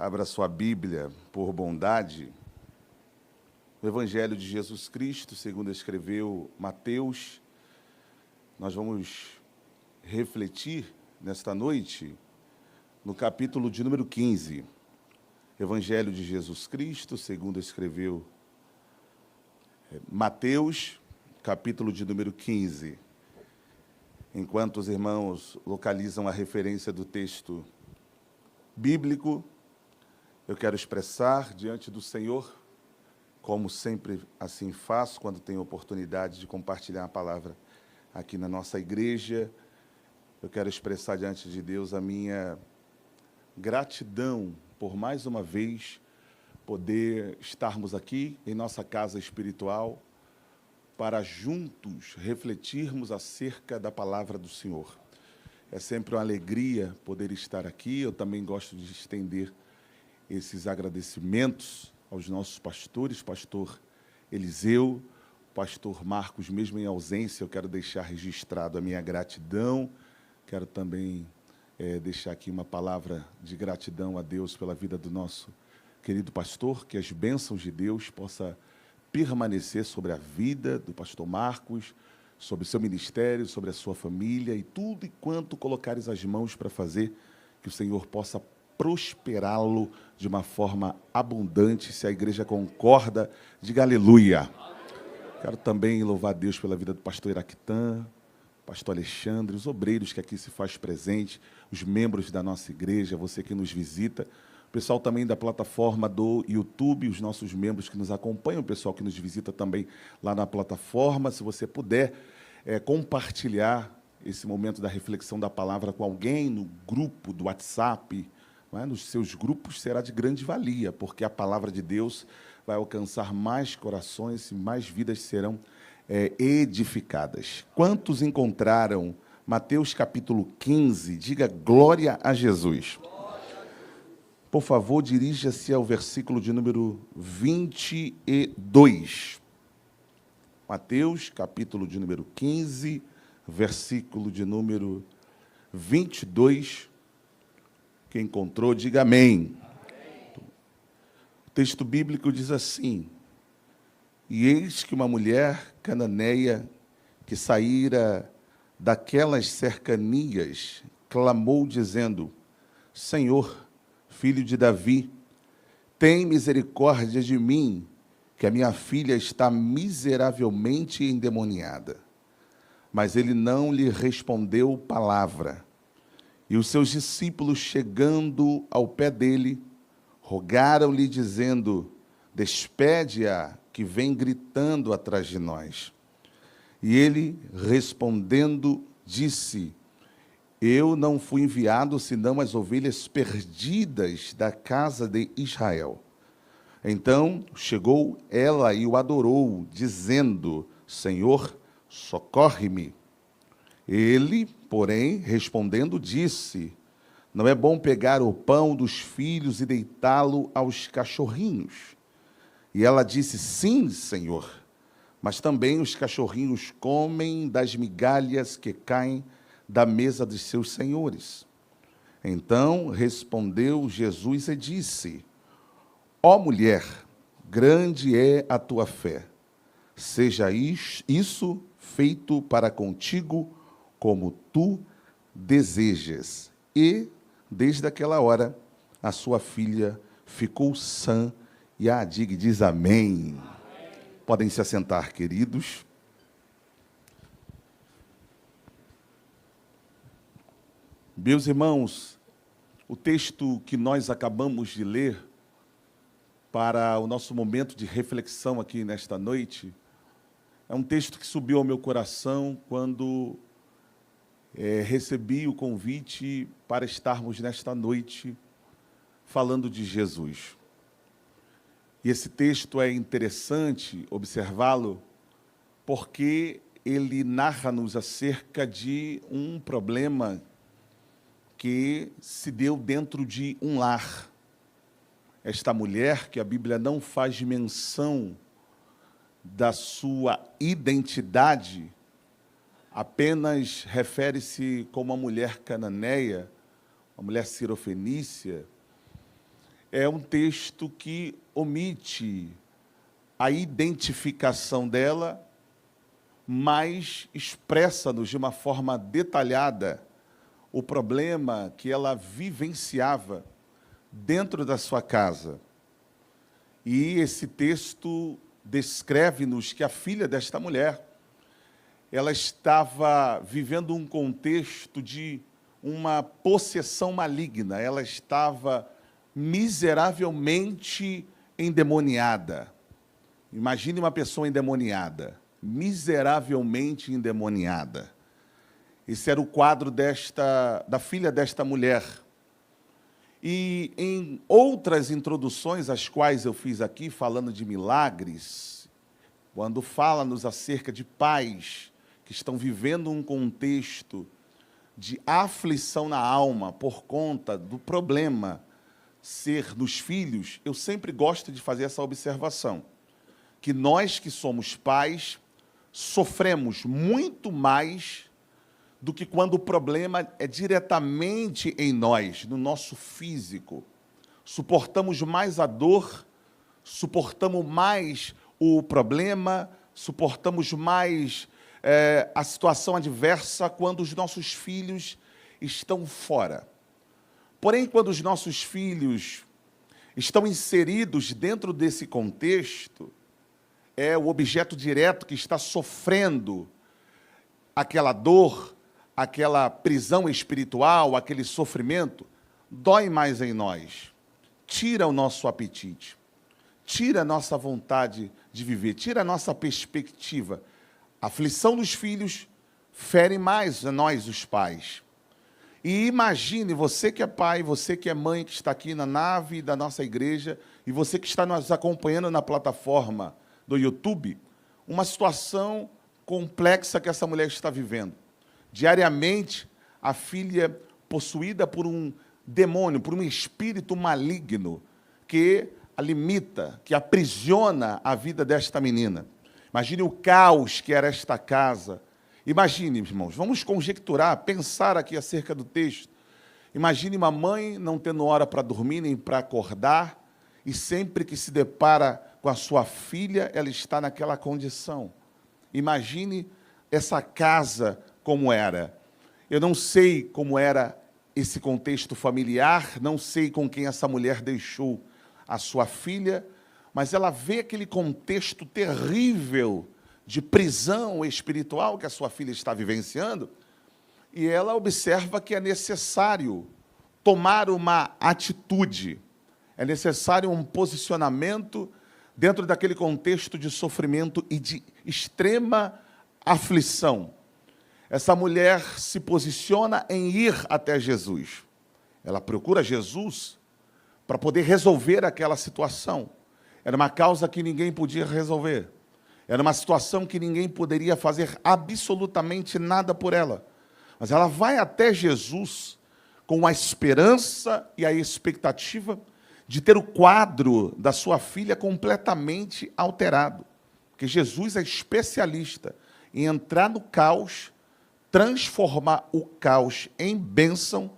Abra sua Bíblia, por bondade, o Evangelho de Jesus Cristo, segundo escreveu Mateus. Nós vamos refletir nesta noite no capítulo de número 15. Evangelho de Jesus Cristo, segundo escreveu Mateus, capítulo de número 15. Enquanto os irmãos localizam a referência do texto bíblico, eu quero expressar diante do Senhor, como sempre assim faço quando tenho oportunidade de compartilhar a palavra aqui na nossa igreja, eu quero expressar diante de Deus a minha gratidão por mais uma vez poder estarmos aqui em nossa casa espiritual para juntos refletirmos acerca da palavra do Senhor. É sempre uma alegria poder estar aqui. Eu também gosto de estender esses agradecimentos aos nossos pastores, pastor Eliseu, pastor Marcos, mesmo em ausência, eu quero deixar registrado a minha gratidão. Quero também deixar aqui uma palavra de gratidão a Deus pela vida do nosso querido pastor, que as bênçãos de Deus possam permanecer sobre a vida do pastor Marcos, sobre o seu ministério, sobre a sua família e tudo e quanto colocares as mãos para fazer, que o Senhor possa prosperá-lo de uma forma abundante. Se a igreja concorda, diga aleluia. Quero também louvar a Deus pela vida do pastor Iraquitã, pastor Alexandre, os obreiros que aqui se faz presente, os membros da nossa igreja, você que nos visita, o pessoal também da plataforma do YouTube, os nossos membros que nos acompanham, o pessoal que nos visita também lá na plataforma. Se você puder compartilhar esse momento da reflexão da palavra com alguém no grupo do WhatsApp, nos seus grupos, será de grande valia, porque a palavra de Deus vai alcançar mais corações e mais vidas serão edificadas. Quantos encontraram Mateus capítulo 15? Diga glória a Jesus. Por favor, dirija-se ao versículo de número 22. Mateus, capítulo de número 15, versículo de número 22. Quem encontrou, diga amém. O texto bíblico diz assim: E eis que uma mulher cananeia que saíra daquelas cercanias clamou, dizendo: Senhor, filho de Davi, tem misericórdia de mim, que a minha filha está miseravelmente endemoniada. Mas ele não lhe respondeu palavra. E os seus discípulos, chegando ao pé dele, rogaram-lhe, dizendo: Despede-a, que vem gritando atrás de nós. E ele, respondendo, disse: Eu não fui enviado senão as ovelhas perdidas da casa de Israel. Então chegou ela e o adorou, dizendo: Senhor, socorre-me. Ele, porém, respondendo, disse: Não é bom pegar o pão dos filhos e deitá-lo aos cachorrinhos. E ela disse: Sim, Senhor, mas também os cachorrinhos comem das migalhas que caem da mesa dos seus senhores. Então respondeu Jesus e disse: Ó mulher, grande é a tua fé. Seja isso feito para contigo como tu desejas. E, desde aquela hora, a sua filha ficou sã e a diga, diz amém. Podem se assentar, queridos. Meus irmãos, o texto que nós acabamos de ler para o nosso momento de reflexão aqui nesta noite é um texto que subiu ao meu coração quando recebi o convite para estarmos nesta noite falando de Jesus. E esse texto é interessante observá-lo porque ele narra-nos acerca de um problema que se deu dentro de um lar. Esta mulher, que a Bíblia não faz menção da sua identidade, apenas refere-se como uma mulher cananeia, uma mulher cirofenícia, é um texto que omite a identificação dela, mas expressa-nos de uma forma detalhada o problema que ela vivenciava dentro da sua casa. E esse texto descreve-nos que a filha desta mulher, ela estava vivendo um contexto de uma possessão maligna, ela estava miseravelmente endemoniada. Imagine uma pessoa endemoniada, miseravelmente endemoniada. Esse era o quadro da filha desta mulher. E em outras introduções, as quais eu fiz aqui, falando de milagres, quando fala-nos acerca de pais que estão vivendo um contexto de aflição na alma por conta do problema ser nos filhos, eu sempre gosto de fazer essa observação, que nós que somos pais sofremos muito mais do que quando o problema é diretamente em nós, no nosso físico. Suportamos mais a dor, suportamos mais o problema, suportamos mais a situação adversa quando os nossos filhos estão fora. Porém, quando os nossos filhos estão inseridos dentro desse contexto, é o objeto direto que está sofrendo aquela dor, aquela prisão espiritual, aquele sofrimento, dói mais em nós, tira o nosso apetite, tira a nossa vontade de viver, tira a nossa perspectiva. A aflição dos filhos fere mais a nós, os pais. E imagine, você que é pai, você que é mãe, que está aqui na nave da nossa igreja, e você que está nos acompanhando na plataforma do YouTube, uma situação complexa que essa mulher está vivendo. Diariamente, a filha possuída por um demônio, por um espírito maligno, que a limita, que aprisiona a vida desta menina. Imagine o caos que era esta casa. Imagine, irmãos, vamos conjecturar, pensar aqui acerca do texto. Imagine uma mãe não tendo hora para dormir nem para acordar, e sempre que se depara com a sua filha, ela está naquela condição. Imagine essa casa como era. Eu não sei como era esse contexto familiar, não sei com quem essa mulher deixou a sua filha, mas ela vê aquele contexto terrível de prisão espiritual que a sua filha está vivenciando, e ela observa que é necessário tomar uma atitude, é necessário um posicionamento dentro daquele contexto de sofrimento e de extrema aflição. Essa mulher se posiciona em ir até Jesus. Ela procura Jesus para poder resolver aquela situação. Era uma causa que ninguém podia resolver. Era uma situação que ninguém poderia fazer absolutamente nada por ela. Mas ela vai até Jesus com a esperança e a expectativa de ter o quadro da sua filha completamente alterado. Porque Jesus é especialista em entrar no caos, transformar o caos em bênção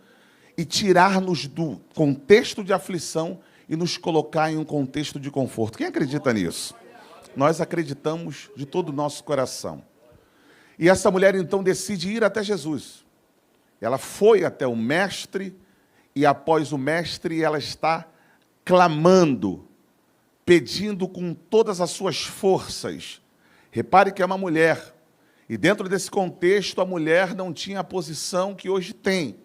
e tirar-nos do contexto de aflição e nos colocar em um contexto de conforto. Quem acredita nisso? Nós acreditamos de todo o nosso coração. E essa mulher, então, decide ir até Jesus. Ela foi até o mestre, e após o mestre, ela está clamando, pedindo com todas as suas forças. Repare que é uma mulher. E dentro desse contexto, a mulher não tinha a posição que hoje tem.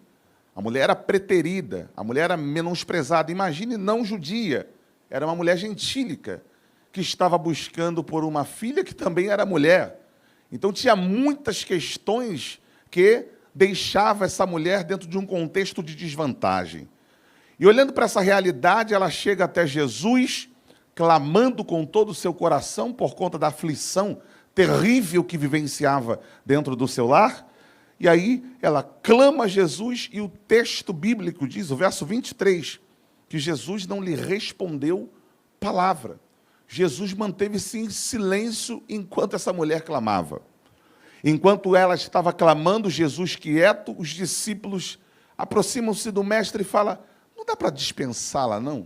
A mulher era preterida, a mulher era menosprezada. Imagine, não judia, era uma mulher gentílica, que estava buscando por uma filha que também era mulher. Então, tinha muitas questões que deixavam essa mulher dentro de um contexto de desvantagem. E olhando para essa realidade, ela chega até Jesus, clamando com todo o seu coração por conta da aflição terrível que vivenciava dentro do seu lar. E aí ela clama a Jesus, e o texto bíblico diz, o verso 23, que Jesus não lhe respondeu palavra. Jesus manteve-se em silêncio enquanto essa mulher clamava. Enquanto ela estava clamando, Jesus quieto, os discípulos aproximam-se do mestre e falam: não dá para dispensá-la, não?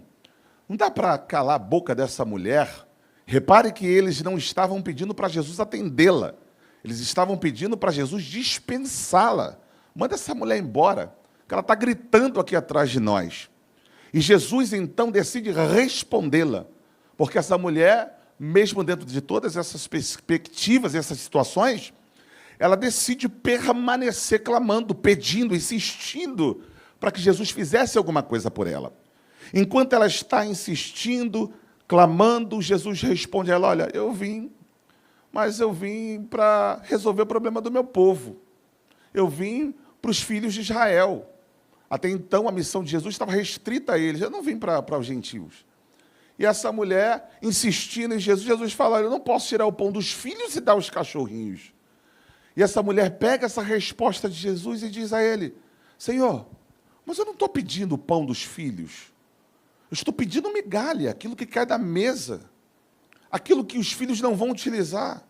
Não dá para calar a boca dessa mulher. Repare que eles não estavam pedindo para Jesus atendê-la. Eles estavam pedindo para Jesus dispensá-la. Manda essa mulher embora, que ela está gritando aqui atrás de nós. E Jesus, então, decide respondê-la. Porque essa mulher, mesmo dentro de todas essas perspectivas, essas situações, ela decide permanecer clamando, pedindo, insistindo para que Jesus fizesse alguma coisa por ela. Enquanto ela está insistindo, clamando, Jesus responde a ela: olha, mas eu vim para resolver o problema do meu povo. Eu vim para os filhos de Israel. Até então, a missão de Jesus estava restrita a eles. Eu não vim para os gentios. E essa mulher, insistindo em Jesus, Jesus fala: eu não posso tirar o pão dos filhos e dar aos cachorrinhos. E essa mulher pega essa resposta de Jesus e diz a ele: Senhor, mas eu não estou pedindo o pão dos filhos. Eu estou pedindo migalha, aquilo que cai da mesa, aquilo que os filhos não vão utilizar.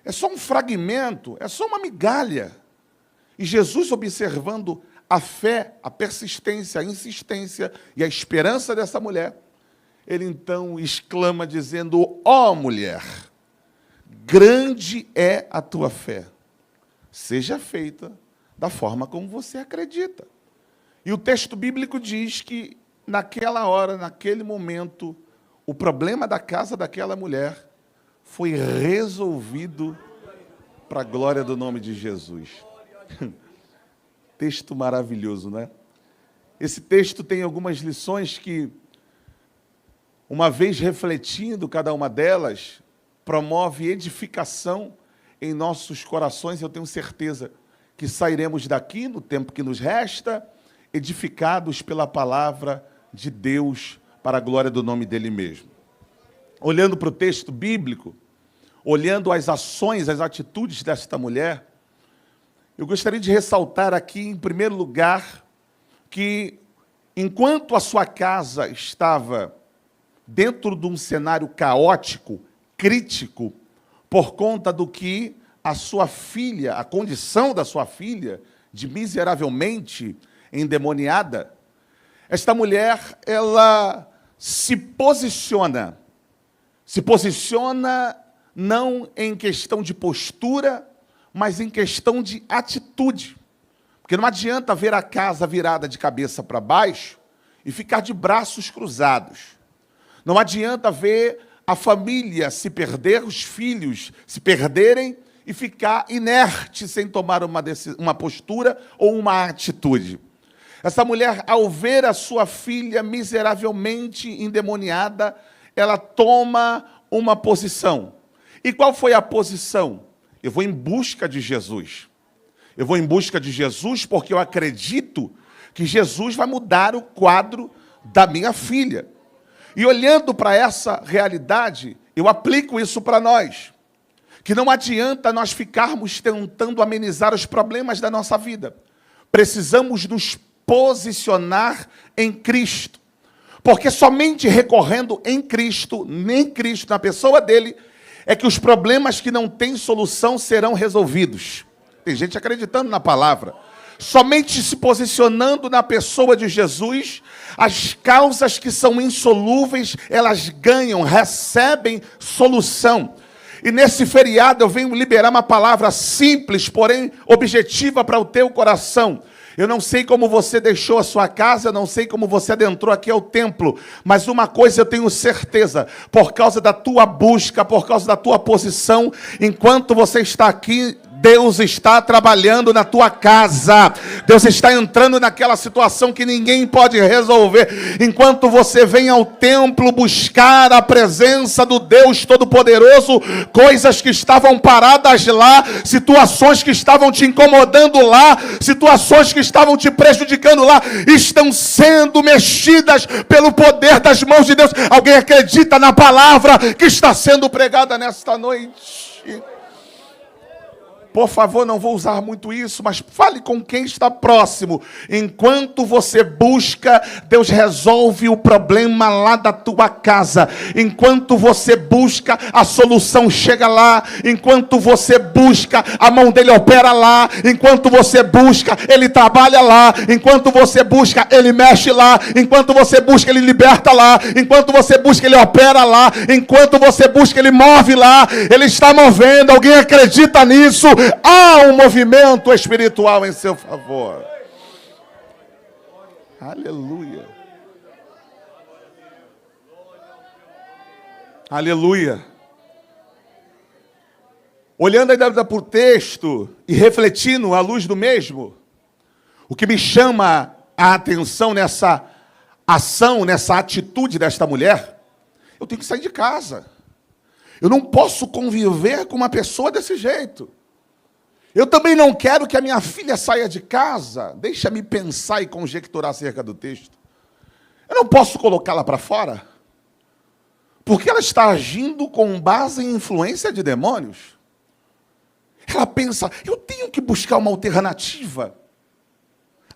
É só um fragmento, é só uma migalha. E Jesus, observando a fé, a persistência, a insistência e a esperança dessa mulher, ele então exclama dizendo: ó mulher, grande é a tua fé, seja feita da forma como você acredita. E o texto bíblico diz que naquela hora, naquele momento, o problema da casa daquela mulher foi resolvido para a glória do nome de Jesus. Texto maravilhoso, né? Esse texto tem algumas lições que, uma vez refletindo cada uma delas, promove edificação em nossos corações. Eu tenho certeza que sairemos daqui, no tempo que nos resta, edificados pela palavra de Deus, para a glória do nome dele mesmo. Olhando para o texto bíblico, olhando as ações, as atitudes desta mulher, eu gostaria de ressaltar aqui, em primeiro lugar, que enquanto a sua casa estava dentro de um cenário caótico, crítico, por conta do que a sua filha, a condição da sua filha, de miseravelmente endemoniada, esta mulher, ela se posiciona não em questão de postura, mas em questão de atitude. Porque não adianta ver a casa virada de cabeça para baixo e ficar de braços cruzados. Não adianta ver a família se perder, os filhos se perderem e ficar inerte sem tomar uma postura ou uma atitude. Essa mulher, ao ver a sua filha miseravelmente endemoniada, ela toma uma posição. E qual foi a posição? Eu vou em busca de Jesus. Eu vou em busca de Jesus porque eu acredito que Jesus vai mudar o quadro da minha filha. E olhando para essa realidade, eu aplico isso para nós. Que não adianta nós ficarmos tentando amenizar os problemas da nossa vida. Precisamos nos posicionar em Cristo. Porque somente recorrendo em Cristo, na pessoa dele, é que os problemas que não têm solução serão resolvidos. Tem gente acreditando na palavra. Somente se posicionando na pessoa de Jesus, as causas que são insolúveis, elas ganham, recebem solução. E nesse feriado eu venho liberar uma palavra simples, porém objetiva para o teu coração. Eu não sei como você deixou a sua casa, eu não sei como você adentrou aqui ao templo, mas uma coisa eu tenho certeza, por causa da tua busca, por causa da tua posição, enquanto você está aqui, Deus está trabalhando na tua casa. Deus está entrando naquela situação que ninguém pode resolver. Enquanto você vem ao templo buscar a presença do Deus Todo-Poderoso, coisas que estavam paradas lá, situações que estavam te incomodando lá, situações que estavam te prejudicando lá, estão sendo mexidas pelo poder das mãos de Deus. Alguém acredita na palavra que está sendo pregada nesta noite? Por favor, não vou usar muito isso, mas fale com quem está próximo. Enquanto você busca, Deus resolve o problema lá da tua casa. Enquanto você busca, a solução chega lá. Enquanto você busca, a mão dele opera lá. Enquanto você busca, ele trabalha lá. Enquanto você busca, ele mexe lá. Enquanto você busca, ele liberta lá. Enquanto você busca, ele opera lá. Enquanto você busca, ele move lá. Ele está movendo. Alguém acredita nisso? Há um movimento espiritual em seu favor. Aleluia. Aleluia. Olhando ainda para o texto e refletindo à luz do mesmo, o que me chama a atenção nessa ação, nessa atitude desta mulher, eu tenho que sair de casa. Eu não posso conviver com uma pessoa desse jeito. Eu também não quero que a minha filha saia de casa. Deixa-me pensar e conjecturar acerca do texto. Eu não posso colocá-la para fora, porque ela está agindo com base em influência de demônios. Ela pensa, eu tenho que buscar uma alternativa.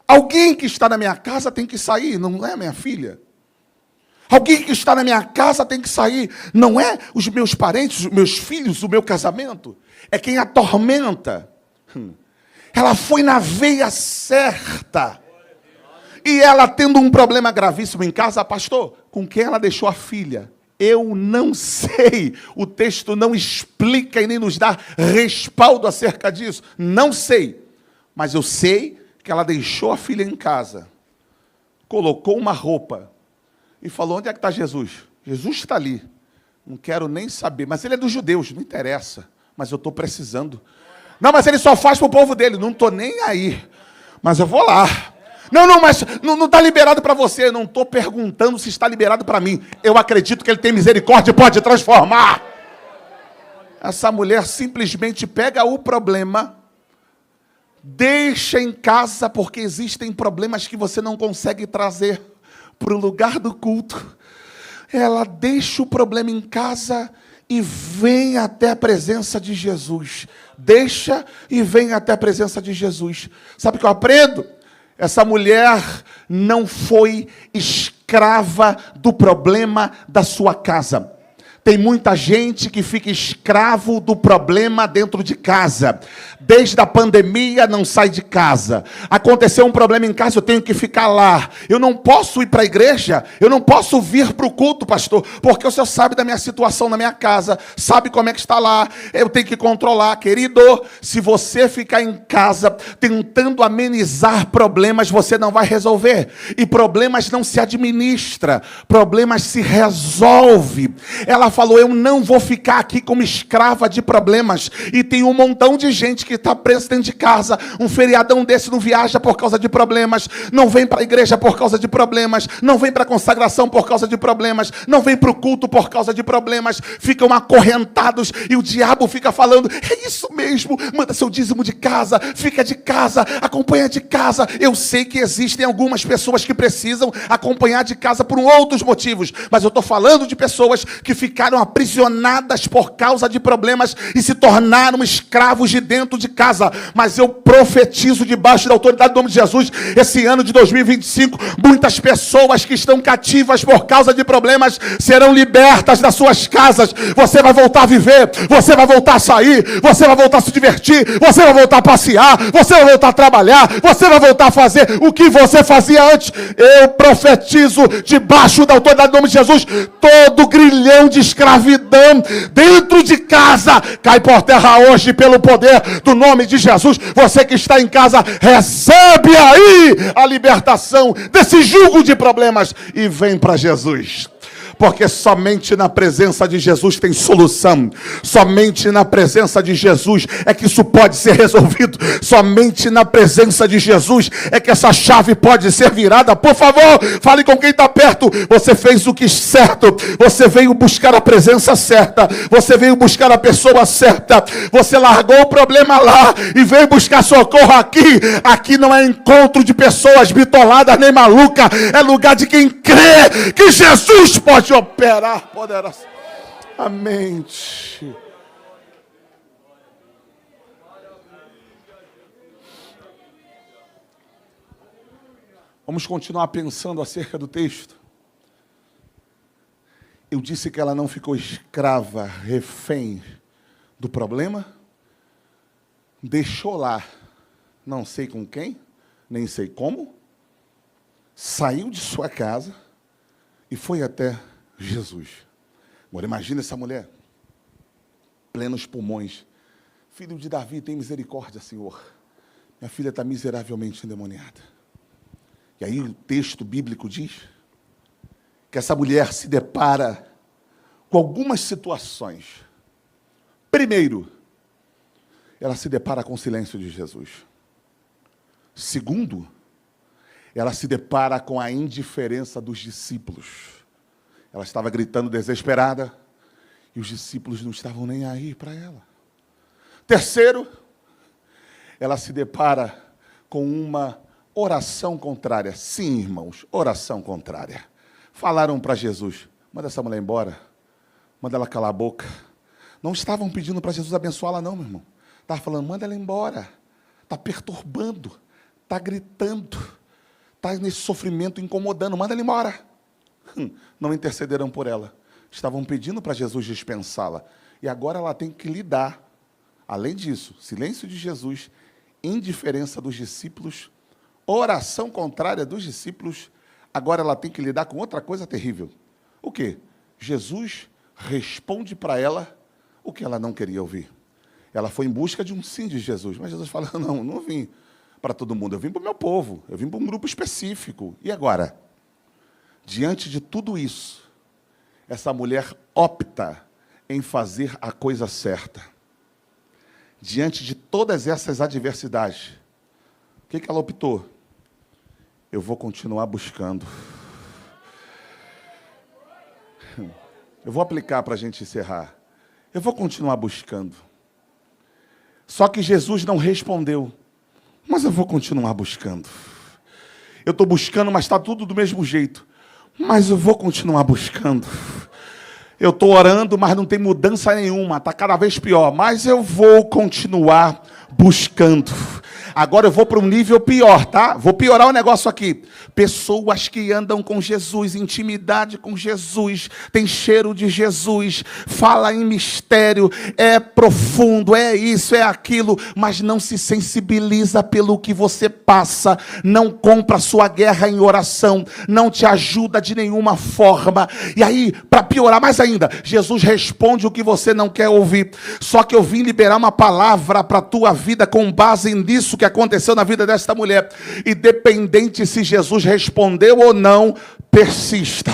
Alguém que está na minha casa tem que sair, não é minha filha. Alguém que está na minha casa tem que sair, não é os meus parentes, os meus filhos, o meu casamento. É quem atormenta. Ela foi na veia certa. E ela tendo um problema gravíssimo em casa, pastor, com quem ela deixou a filha? Eu não sei. O texto não explica e nem nos dá respaldo acerca disso. Não sei. Mas eu sei que ela deixou a filha em casa, colocou uma roupa e falou, onde é que está Jesus? Jesus está ali. Não quero nem saber. Mas ele é dos judeus, não interessa. Mas eu estou precisando. Não, mas ele só faz para o povo dele. Não estou nem aí. Mas eu vou lá. Não, mas não está liberado para você. Eu não estou perguntando se está liberado para mim. Eu acredito que ele tem misericórdia e pode transformar. Essa mulher simplesmente pega o problema, deixa em casa, porque existem problemas que você não consegue trazer para o lugar do culto. Ela deixa o problema em casa e vem até a presença de Jesus. Deixa e vem até a presença de Jesus. Sabe o que eu aprendo? Essa mulher não foi escrava do problema da sua casa. Tem muita gente que fica escravo do problema dentro de casa. Desde a pandemia não sai de casa. Aconteceu um problema em casa, eu tenho que ficar lá. Eu não posso ir para a igreja, eu não posso vir para o culto, pastor, porque o senhor sabe da minha situação na minha casa, sabe como é que está lá, eu tenho que controlar. Querido, se você ficar em casa tentando amenizar problemas, você não vai resolver. E problemas não se administra, problemas se resolve. Ela falou, eu não vou ficar aqui como escrava de problemas. E tem um montão de gente que está preso dentro de casa. Um feriadão desse não viaja por causa de problemas. Não vem para a igreja por causa de problemas. Não vem para a consagração por causa de problemas. Não vem para o culto por causa de problemas. Ficam acorrentados e o diabo fica falando, é isso mesmo, manda seu dízimo de casa, fica de casa, acompanha de casa. Eu sei que existem algumas pessoas que precisam acompanhar de casa por outros motivos. Mas eu estou falando de pessoas que ficaram aprisionadas por causa de problemas e se tornaram escravos de dentro de casa. Mas eu profetizo debaixo da autoridade do nome de Jesus, esse ano de 2025, muitas pessoas que estão cativas por causa de problemas serão libertas das suas casas. Você vai voltar a viver, você vai voltar a sair, você vai voltar a se divertir, você vai voltar a passear, você vai voltar a trabalhar, você vai voltar a fazer o que você fazia antes. Eu profetizo debaixo da autoridade do nome de Jesus, todo grilhão de escravidão dentro de casa cai por terra hoje pelo poder do nome de Jesus. Você que está em casa, recebe aí a libertação desse jugo de problemas e vem para Jesus. Porque somente na presença de Jesus tem solução. Somente na presença de Jesus é que isso pode ser resolvido. Somente na presença de Jesus é que essa chave pode ser virada. Por favor, fale com quem está perto. Você fez o que é certo. Você veio buscar a presença certa. Você veio buscar a pessoa certa. Você largou o problema lá e veio buscar socorro aqui. Aqui não é encontro de pessoas bitoladas nem malucas. É lugar de quem crê que Jesus pode operar poderosamente. Vamos continuar pensando acerca do texto. Eu disse que ela não ficou escrava, refém do problema. Deixou lá, não sei com quem, nem sei como. Saiu de sua casa e foi até Jesus. Agora imagine essa mulher, plenos pulmões. Filho de Davi, tem misericórdia, Senhor. Minha filha está miseravelmente endemoniada. E aí o texto bíblico diz que essa mulher se depara com algumas situações. Primeiro, ela se depara com o silêncio de Jesus. Segundo, ela se depara com a indiferença dos discípulos. Ela estava gritando desesperada e os discípulos não estavam nem aí para ela. Terceiro, ela se depara com uma oração contrária. Sim, irmãos, oração contrária. Falaram para Jesus, manda essa mulher embora, manda ela calar a boca. Não estavam pedindo para Jesus abençoá-la não, meu irmão. Estavam falando, manda ela embora. Está perturbando, está gritando, está nesse sofrimento incomodando, manda ela embora. Não intercederam por ela. Estavam pedindo para Jesus dispensá-la. E agora ela tem que lidar. Além disso, silêncio de Jesus, indiferença dos discípulos, oração contrária dos discípulos, agora ela tem que lidar com outra coisa terrível. O quê? Jesus responde para ela o que ela não queria ouvir. Ela foi em busca de um sim de Jesus, mas Jesus fala, não vim para todo mundo, eu vim para o meu povo, eu vim para um grupo específico. E agora? Diante de tudo isso, essa mulher opta em fazer a coisa certa. Diante de todas essas adversidades, o que ela optou? Eu vou continuar buscando. Eu vou aplicar para a gente encerrar. Eu vou continuar buscando. Só que Jesus não respondeu. Mas eu vou continuar buscando. Eu estou buscando, mas está tudo do mesmo jeito. Mas eu vou continuar buscando. Eu estou orando, mas não tem mudança nenhuma. Está cada vez pior. Mas eu vou continuar buscando. Agora eu vou para um nível pior, tá? Vou piorar o negócio aqui. Pessoas que andam com Jesus, intimidade com Jesus, tem cheiro de Jesus, fala em mistério, é profundo, é isso, é aquilo, mas não se sensibiliza pelo que você passa, não compra sua guerra em oração, não te ajuda de nenhuma forma. E aí, para piorar mais ainda, Jesus responde o que você não quer ouvir. Só que eu vim liberar uma palavra para a tua vida com base nisso que aconteceu na vida desta mulher. Independente se Jesus respondeu ou não, persista.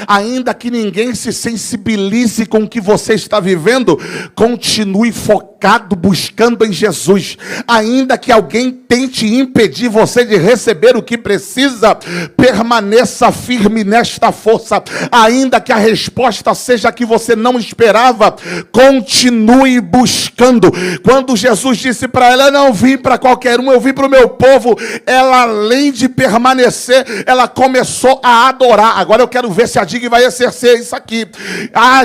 Ainda que ninguém se sensibilize com o que você está vivendo, continue focado, buscando em Jesus. Ainda que alguém tente impedir você de receber o que precisa, permaneça firme nesta força. Ainda que a resposta seja a que você não esperava, continue buscando. Quando Jesus disse para ela, eu não vim para qualquer um, eu vim para o meu povo, ela, além de permanecer, ela começou a adorar. Agora eu quero ver se a Dig vai exercer isso aqui.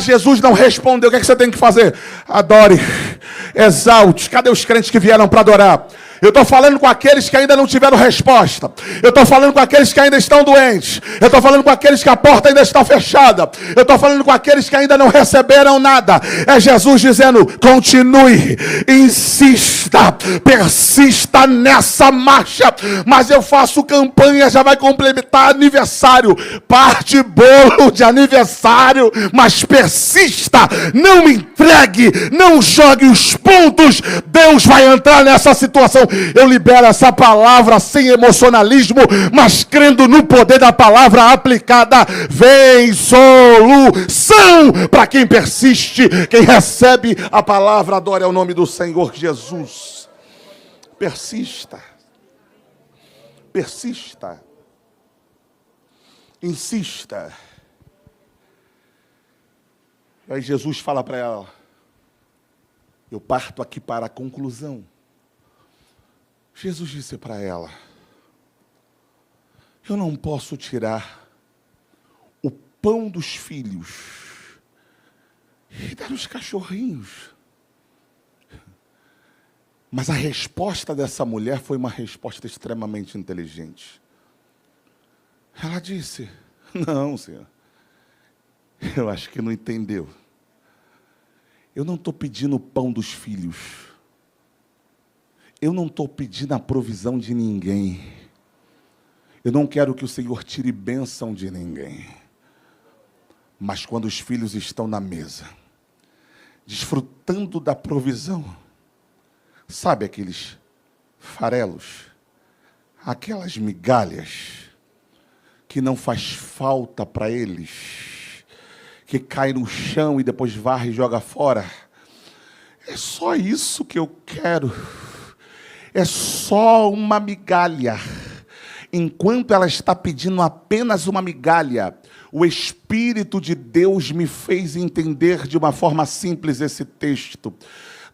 Jesus não respondeu, o que você tem que fazer? Adore, exalte. Cadê os crentes que vieram para adorar? Eu estou falando com aqueles que ainda não tiveram resposta. Eu estou falando com aqueles que ainda estão doentes. Eu estou falando com aqueles que a porta ainda está fechada. Eu estou falando com aqueles que ainda não receberam nada. É Jesus dizendo, continue, insista, persista nessa marcha. Mas eu faço campanha, já vai complementar aniversário. Parte bolo de aniversário, mas persista, não entregue, não jogue os pontos. Deus vai entrar nessa situação. Eu libero essa palavra sem emocionalismo, mas crendo no poder da palavra aplicada. Vem solução para quem persiste, quem recebe a palavra. Adore ao nome do Senhor Jesus. Persista. Persista. Insista. Aí Jesus fala para ela, eu parto aqui para a conclusão. Jesus disse para ela, eu não posso tirar o pão dos filhos e dar aos cachorrinhos. Mas a resposta dessa mulher foi uma resposta extremamente inteligente. Ela disse: não, Senhor, eu acho que não entendeu. Eu não estou pedindo o pão dos filhos. Eu não estou pedindo a provisão de ninguém. Eu não quero que o Senhor tire bênção de ninguém. Mas quando os filhos estão na mesa, desfrutando da provisão, sabe aqueles farelos, aquelas migalhas que não faz falta para eles, que cai no chão e depois varre e joga fora? É só isso que eu quero. É só uma migalha. Enquanto ela está pedindo apenas uma migalha, o Espírito de Deus me fez entender de uma forma simples esse texto.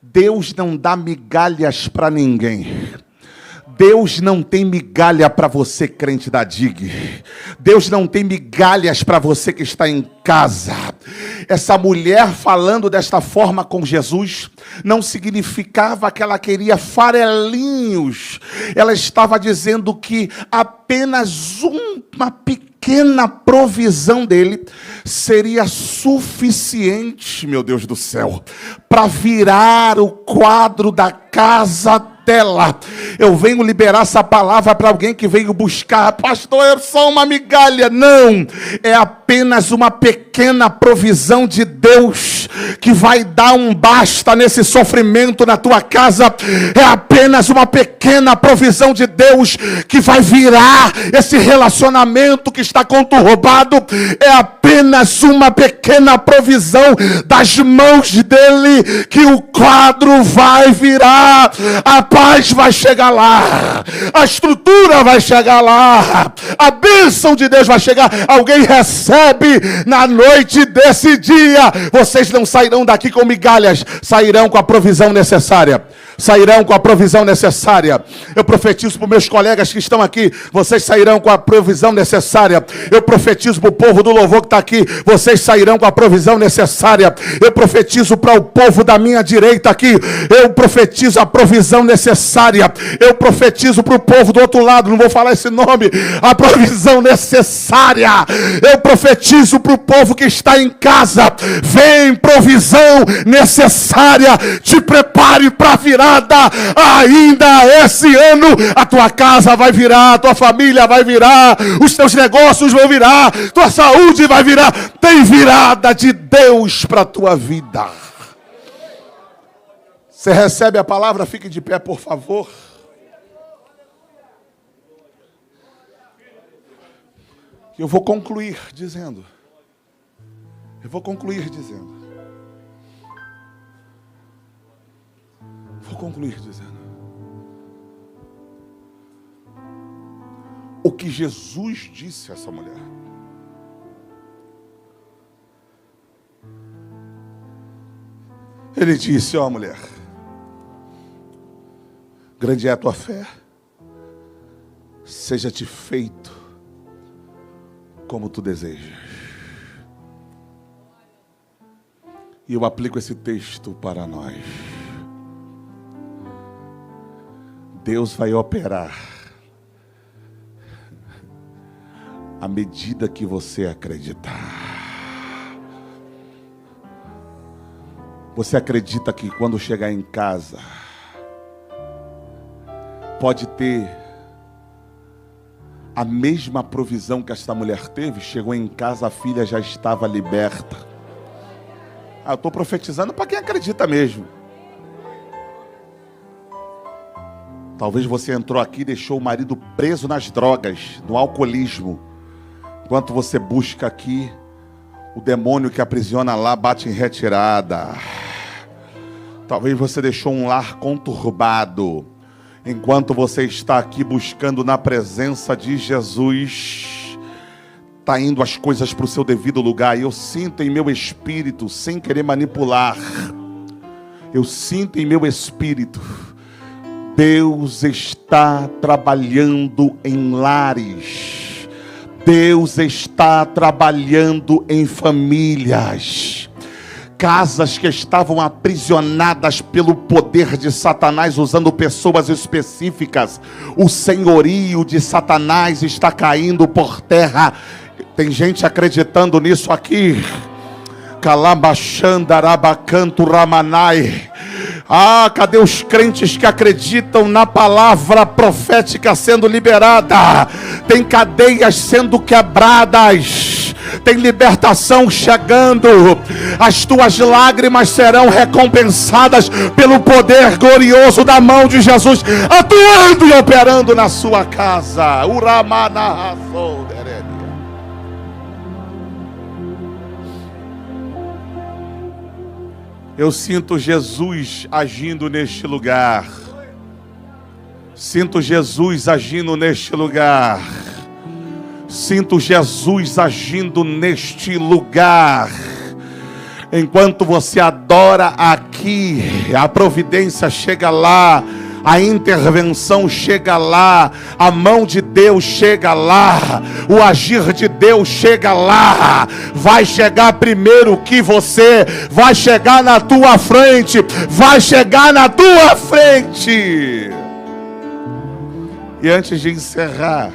Deus não dá migalhas para ninguém. Deus não tem migalha para você, crente da DIG. Deus não tem migalhas para você que está em casa. Essa mulher falando desta forma com Jesus não significava que ela queria farelinhos. Ela estava dizendo que apenas uma pequena provisão dele seria suficiente, meu Deus do céu, para virar o quadro da casa dela. Eu venho liberar essa palavra para alguém que veio buscar: pastor, é só uma migalha. Não, é apenas uma pequena provisão de Deus que vai dar um basta nesse sofrimento na tua casa. É apenas uma pequena provisão de Deus que vai virar esse relacionamento que está conturbado. É apenas uma pequena provisão das mãos dele que o quadro vai virar. A paz vai chegar lá, a estrutura vai chegar lá, a bênção de Deus vai chegar. Alguém recebe na noite desse dia. Vocês não sairão daqui com migalhas, sairão com a provisão necessária. Sairão com a provisão necessária. Eu profetizo para os meus colegas que estão aqui: vocês sairão com a provisão necessária. Eu profetizo para o povo do louvor que está aqui: vocês sairão com a provisão necessária. Eu profetizo para o povo da minha direita aqui: eu profetizo a provisão necessária. Eu profetizo para o povo do outro lado, não vou falar esse nome, a provisão necessária. Eu profetizo para o povo que está em casa: vem provisão necessária. Te prepare para virar. Ainda esse ano a tua casa vai virar, a tua família vai virar, os teus negócios vão virar, tua saúde vai virar. Tem virada de Deus para a tua vida. Você recebe a palavra? Fique de pé, por favor. Eu vou concluir dizendo. Vou concluir dizendo. O que Jesus disse a essa mulher. Ele disse: ó mulher, grande é a tua fé, seja-te feito como tu desejas. E eu aplico esse texto para nós. Deus vai operar à medida que você acreditar. Você acredita que quando chegar em casa, pode ter a mesma provisão que esta mulher teve? Chegou em casa, a filha já estava liberta. Eu estou profetizando para quem acredita mesmo. Talvez você entrou aqui e deixou o marido preso nas drogas, no alcoolismo. Enquanto você busca aqui, o demônio que aprisiona lá bate em retirada. Talvez você deixou um lar conturbado. Enquanto você está aqui buscando na presença de Jesus, está indo as coisas para o seu devido lugar. E eu sinto em meu espírito, sem querer manipular, eu sinto em meu espírito, Deus está trabalhando em lares. Deus está trabalhando em famílias. casas que estavam aprisionadas pelo poder de Satanás, usando pessoas específicas. O senhorio de Satanás está caindo por terra. Tem gente acreditando nisso aqui. Calabachandarabacanto Ramanai. Ah, cadê os crentes que acreditam na palavra profética sendo liberada? Tem cadeias sendo quebradas, tem libertação chegando. As tuas lágrimas serão recompensadas pelo poder glorioso da mão de Jesus, atuando e operando na sua casa. Eu sinto Jesus agindo neste lugar. Sinto Jesus agindo neste lugar. Sinto Jesus agindo neste lugar. Enquanto você adora aqui, a providência chega lá, a intervenção chega lá, a mão de Deus chega lá, o agir de Deus chega lá. Vai chegar primeiro que você, vai chegar na tua frente, vai chegar na tua frente. E antes de encerrar,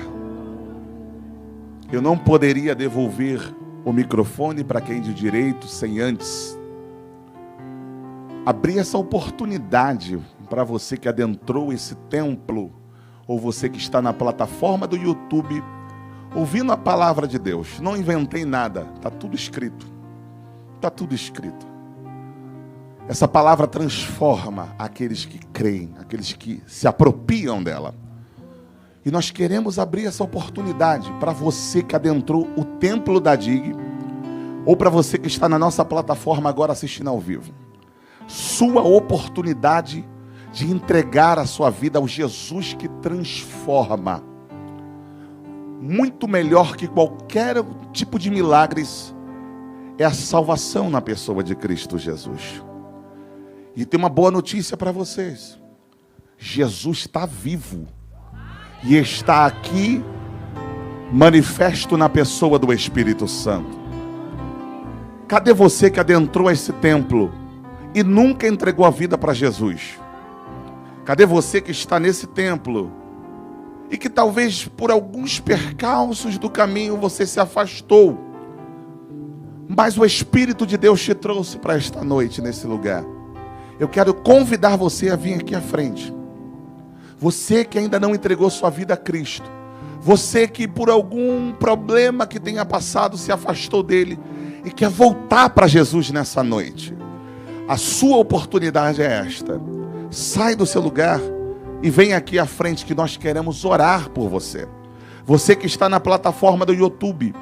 eu não poderia devolver o microfone para quem de direito sem antes abrir essa oportunidade para você que adentrou esse templo, ou você que está na plataforma do YouTube, ouvindo a palavra de Deus. Não inventei nada, está tudo escrito. Está tudo escrito. Essa palavra transforma aqueles que creem, aqueles que se apropriam dela. E nós queremos abrir essa oportunidade para você que adentrou o templo da DIG, ou para você que está na nossa plataforma agora assistindo ao vivo. Sua oportunidade de entregar a sua vida ao Jesus que transforma. Muito melhor que qualquer tipo de milagres é a salvação na pessoa de Cristo Jesus. E tem uma boa notícia para vocês. Jesus está vivo e está aqui manifesto na pessoa do Espírito Santo. Cadê você que adentrou esse templo e nunca entregou a vida para Jesus? Cadê você que está nesse templo e que talvez por alguns percalços do caminho você se afastou, mas o Espírito de Deus te trouxe para esta noite nesse lugar? Eu quero convidar você a vir aqui à frente. Você que ainda não entregou sua vida a Cristo, você que por algum problema que tenha passado se afastou dele e quer voltar para Jesus nessa noite, a sua oportunidade é esta. Sai do seu lugar e vem aqui à frente que nós queremos orar por você. Você que está na plataforma do YouTube,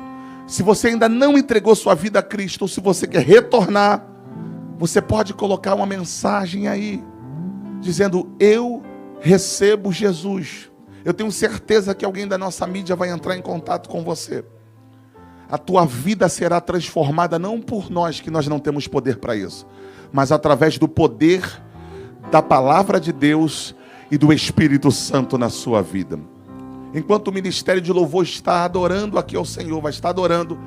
se você ainda não entregou sua vida a Cristo, ou se você quer retornar, você pode colocar uma mensagem aí, dizendo: eu recebo Jesus. Eu tenho certeza que alguém da nossa mídia vai entrar em contato com você. A tua vida será transformada não por nós, que nós não temos poder para isso, mas através do poder da palavra de Deus e do Espírito Santo na sua vida. Enquanto o ministério de louvor está adorando aqui ao Senhor, vai estar adorando,